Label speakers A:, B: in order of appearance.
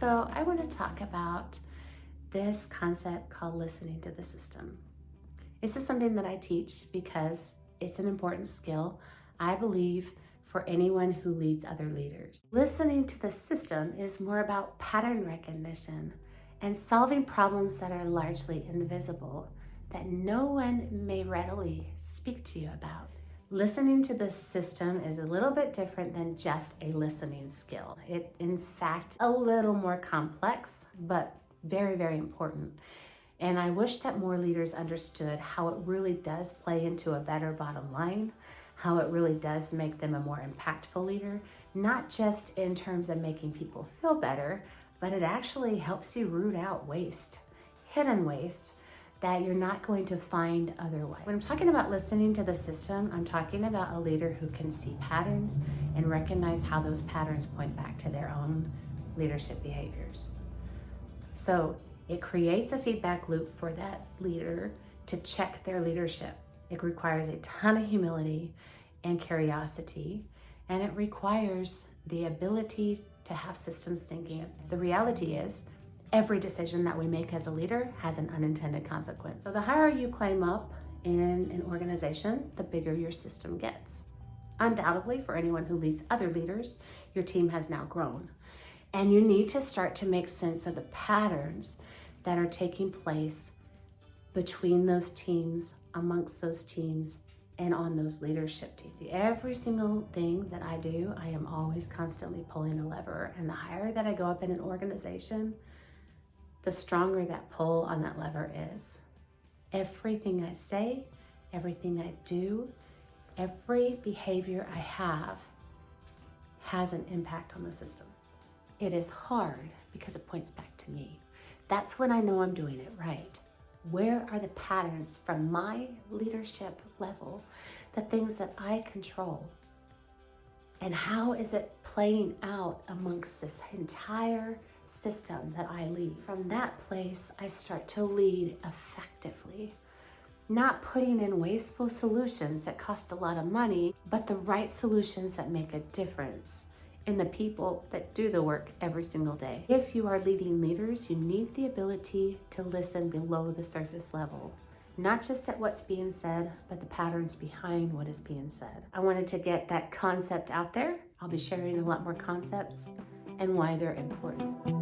A: So I want to talk about this concept called listening to the system. This is something that I teach because it's an important skill, I believe, for anyone who leads other leaders. Listening to the system is more about pattern recognition and solving problems that are largely invisible, that no one may readily speak to you about. Listening to the system is a little bit different than just a listening skill. It, in fact, a little more complex, but very, very important. And I wish that more leaders understood how it really does play into a better bottom line, how it really does make them a more impactful leader, not just in terms of making people feel better, but it actually helps you root out waste, hidden waste, that you're not going to find otherwise. When I'm talking about listening to the system, I'm talking about a leader who can see patterns and recognize how those patterns point back to their own leadership behaviors. So it creates a feedback loop for that leader to check their leadership. It requires a ton of humility and curiosity, and it requires the ability to have systems thinking. The reality is, every decision that we make as a leader has an unintended consequence. So the higher you climb up in an organization, the bigger your system gets. Undoubtedly, for anyone who leads other leaders, your team has now grown. And you need to start to make sense of the patterns that are taking place between those teams, amongst those teams, and on those leadership teams. See, every single thing that I do, I am always constantly pulling a lever. And the higher that I go up in an organization, the stronger that pull on that lever is. Everything I say, everything I do, every behavior I have has an impact on the system. It is hard because it points back to me. That's when I know I'm doing it right. Where are the patterns from my leadership level, the things that I control? And how is it playing out amongst this entire system that I lead? From that place, I start to lead effectively, not putting in wasteful solutions that cost a lot of money, but the right solutions that make a difference in the people that do the work every single day. If you are leading leaders, you need the ability to listen below the surface level, not just at what's being said, but the patterns behind what is being said. I wanted to get that concept out there. I'll be sharing a lot more concepts and why they're important.